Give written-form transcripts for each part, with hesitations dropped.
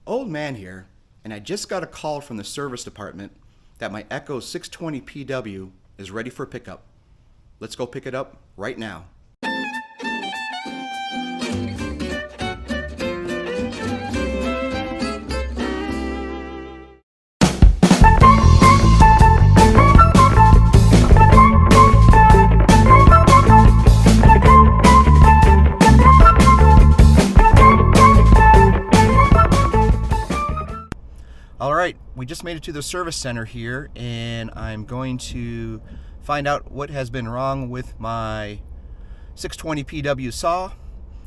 Old man here, and I just got a call from the service department that my Echo 620PW is ready for pickup. Let's go pick it up right now. Alright, we just made it to the service center here, and I'm going to find out what has been wrong with my 620PW saw.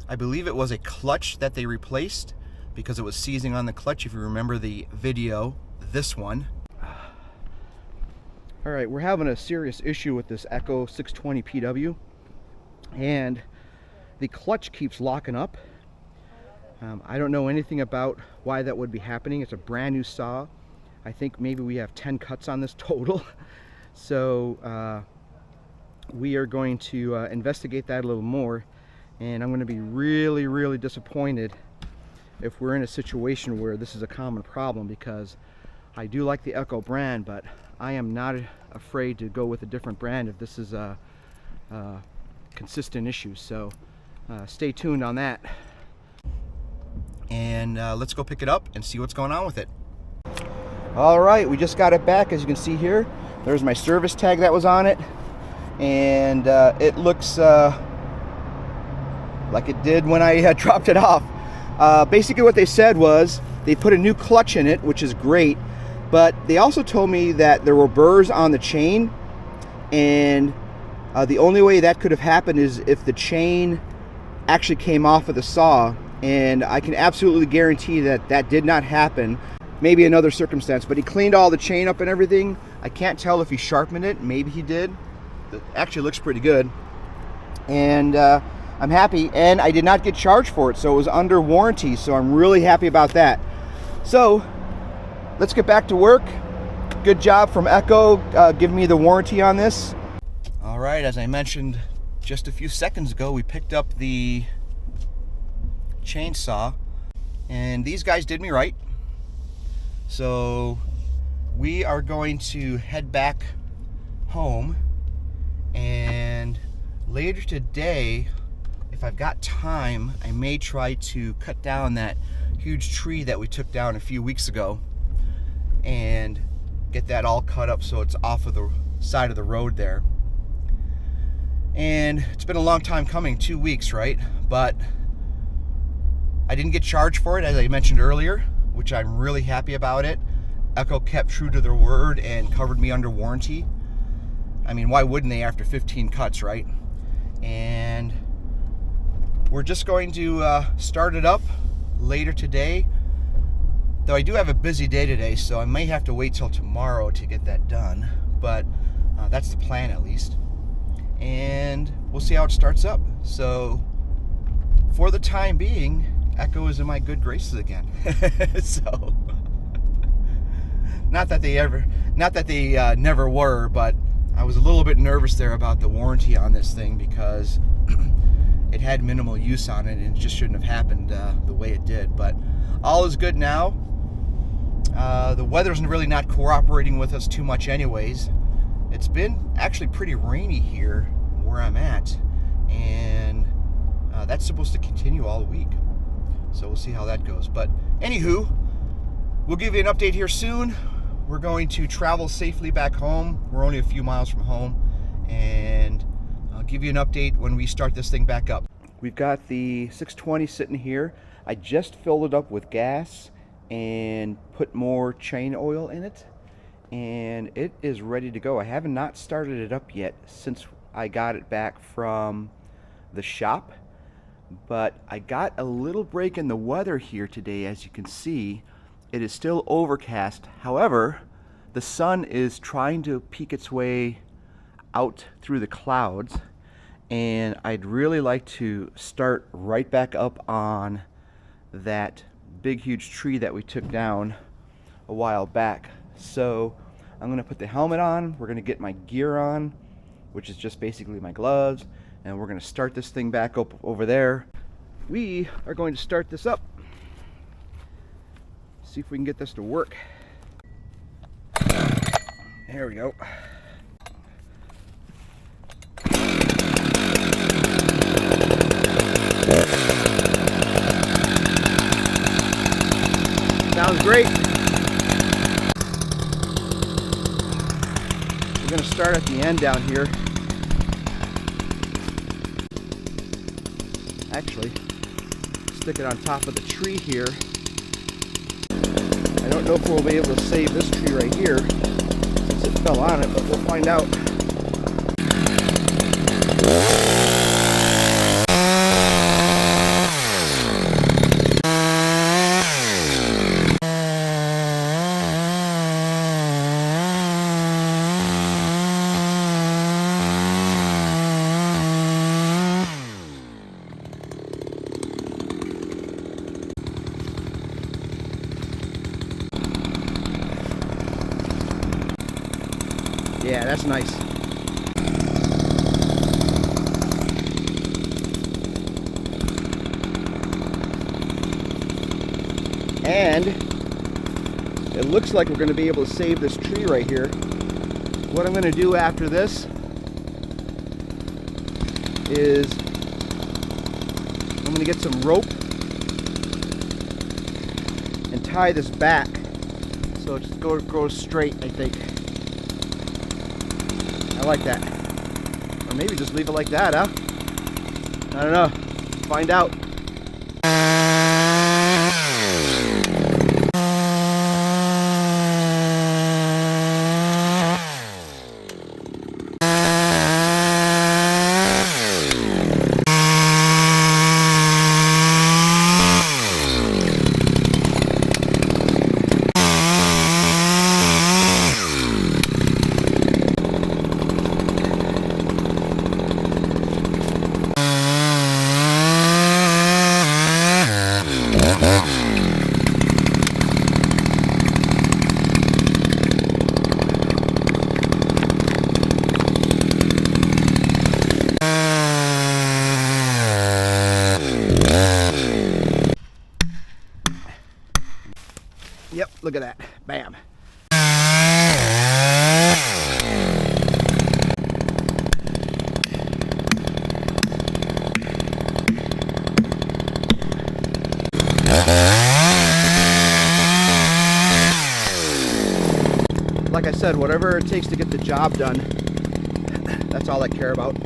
I believe it was a clutch that they replaced because it was seizing on the clutch, if you remember the video, this one. Alright, we're having a serious issue with this Echo 620PW, and the clutch keeps locking up. I don't know anything about why that would be happening. It's a brand new saw. I think maybe we have 10 cuts on this total. So we are going to investigate that a little more, and I'm going to be really disappointed if we're in a situation where this is a common problem, because I do like the Echo brand, but I am not afraid to go with a different brand if this is a consistent issue. So stay tuned on that. And let's go pick it up and see what's going on with it. Alright, we just got it back. As you can see here, there's my service tag that was on it, and it looks like it did when I dropped it off. Basically what they said was they put a new clutch in it, which is great, but they also told me that there were burrs on the chain, and the only way that could have happened is if the chain actually came off of the saw. And I can absolutely guarantee that that did not happen. Maybe another circumstance, but he cleaned all the chain up and everything. I can't tell if he sharpened it. Maybe he did. It actually looks pretty good. And I'm happy, and I did not get charged for it, so it was under warranty, so I'm really happy about that. So let's get back to work. Good job from Echo giving me the warranty on this. All right, as I mentioned just a few seconds ago, we picked up the chainsaw, and these guys did me right. So we are going to head back home, and later today, if I've got time, I may try to cut down that huge tree that we took down a few weeks ago and get that all cut up so it's off of the side of the road there. And it's been a long time coming, 2 weeks, right? But I didn't get charged for it, as I mentioned earlier, which I'm really happy about it. Echo kept true to their word and covered me under warranty. I mean, why wouldn't they after 15 cuts, right? And we're just going to start it up later today. Though I do have a busy day today, so I may have to wait till tomorrow to get that done. But that's the plan, at least. And we'll see how it starts up. So for the time being, Echo is in my good graces again. So not that they never were, but I was a little bit nervous there about the warranty on this thing because it had minimal use on it, and it just shouldn't have happened the way it did. But all is good now. The weather's really not cooperating with us too much anyways. It's been actually pretty rainy here where I'm at, and that's supposed to continue all week. So we'll see how that goes. But anywho, we'll give you an update here soon. We're going to travel safely back home. We're only a few miles from home, and I'll give you an update when we start this thing back up. We've got the 620 sitting here. I just filled it up with gas and put more chain oil in it, and it is ready to go. I have not started it up yet since I got it back from the shop. But I got a little break in the weather here today. As you can see, it is still overcast. However, the sun is trying to peek its way out through the clouds, and I'd really like to start right back up on that big huge tree that we took down a while back. So I'm going to put the helmet on, we're going to get my gear on, which is just basically my gloves, and we're going to start this thing back up over there. We are going to start this up. See if we can get this to work. There we go. Sounds great. We're going to start at the end down here. Actually, stick it on top of the tree here. I don't know if we'll be able to save this tree right here since it fell on it, but we'll find out. Yeah, that's nice. And it looks like we're going to be able to save this tree right here. What I'm going to do after this is I'm going to get some rope and tie this back so it just goes straight, I think. I like that. Or maybe just leave it like that, huh? I don't know. Find out. Yep, look at that. Bam. Like I said, whatever it takes to get the job done, that's all I care about.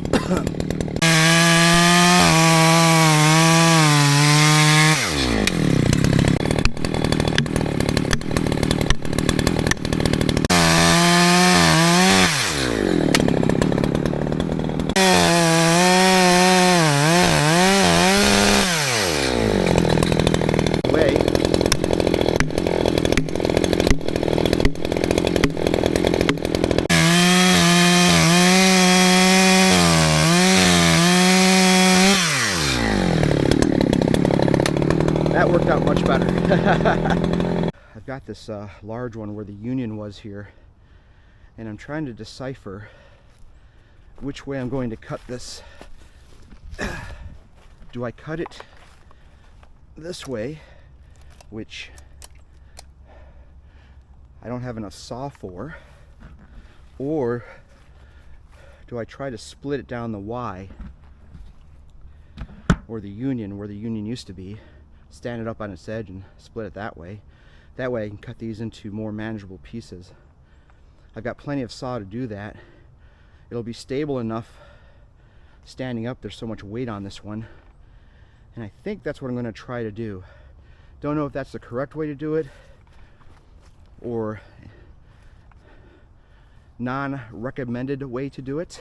That worked out much better. I've got this large one where the union was here, and I'm trying to decipher which way I'm going to cut this. Do I cut it this way, which I don't have enough saw for, or do I try to split it down the Y, or the union, where the union used to be, stand it up on its edge and split it that way. That way I can cut these into more manageable pieces. I've got plenty of saw to do that. It'll be stable enough standing up. There's so much weight on this one, and I think that's what I'm going to try to do. Don't know if that's the correct way to do it or non-recommended way to do it.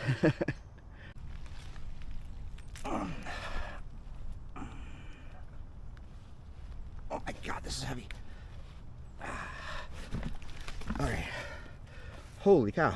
Oh my God, this is heavy. All right. Holy cow.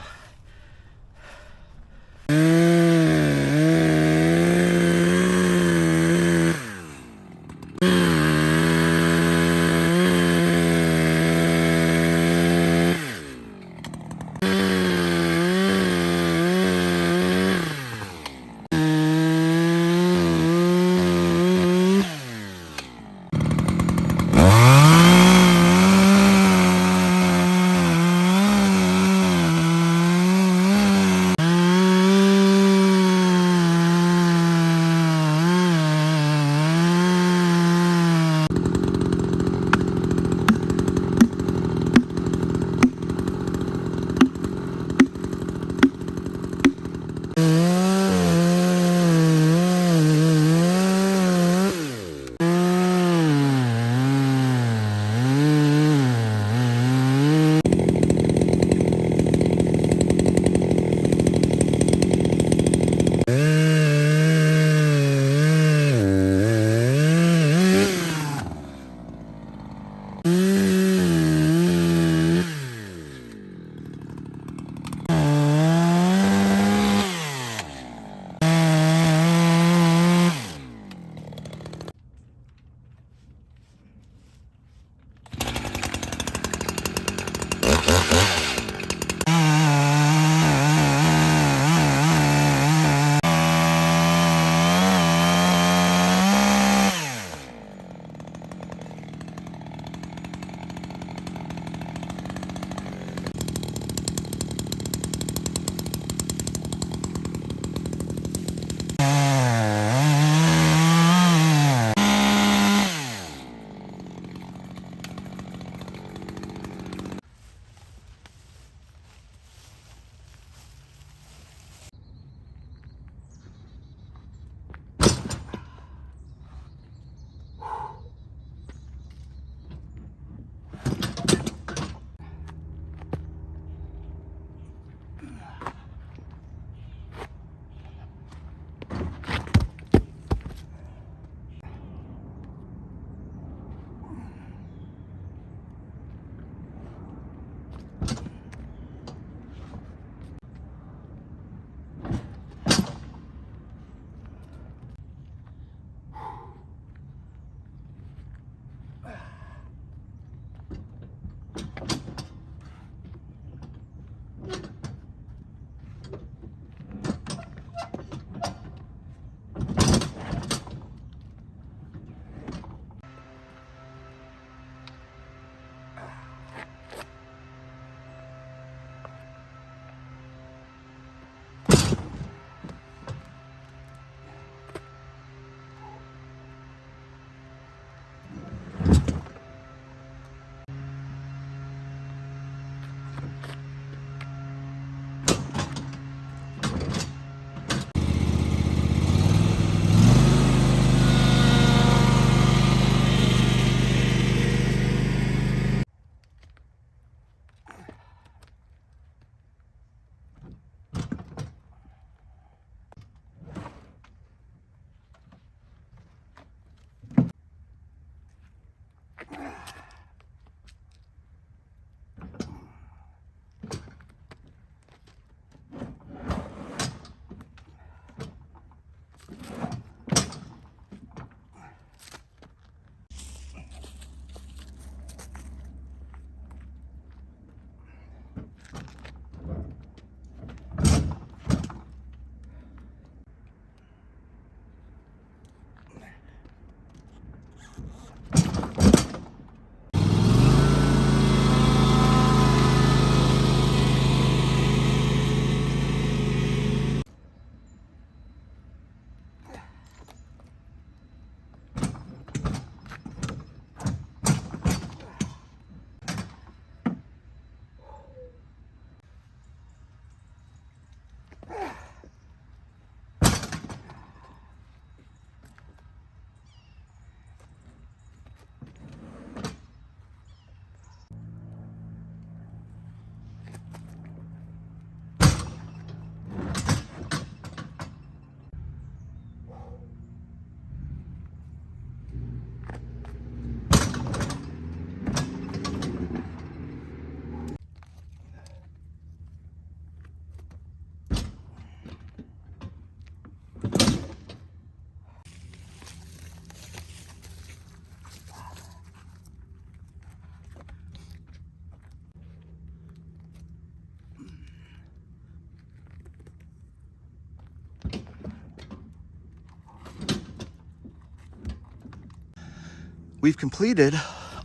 We've completed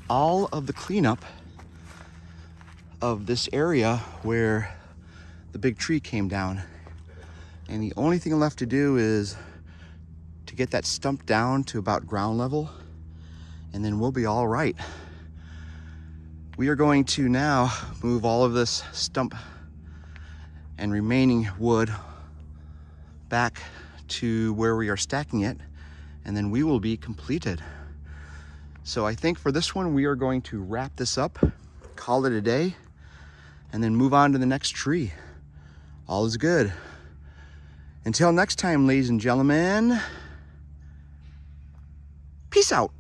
all of the cleanup of this area where the big tree came down. And the only thing left to do is to get that stump down to about ground level, and then we'll be all right. We are going to now move all of this stump and remaining wood back to where we are stacking it, and then we will be completed. So I think for this one, we are going to wrap this up, call it a day, and then move on to the next tree. All is good. Until next time, ladies and gentlemen, peace out.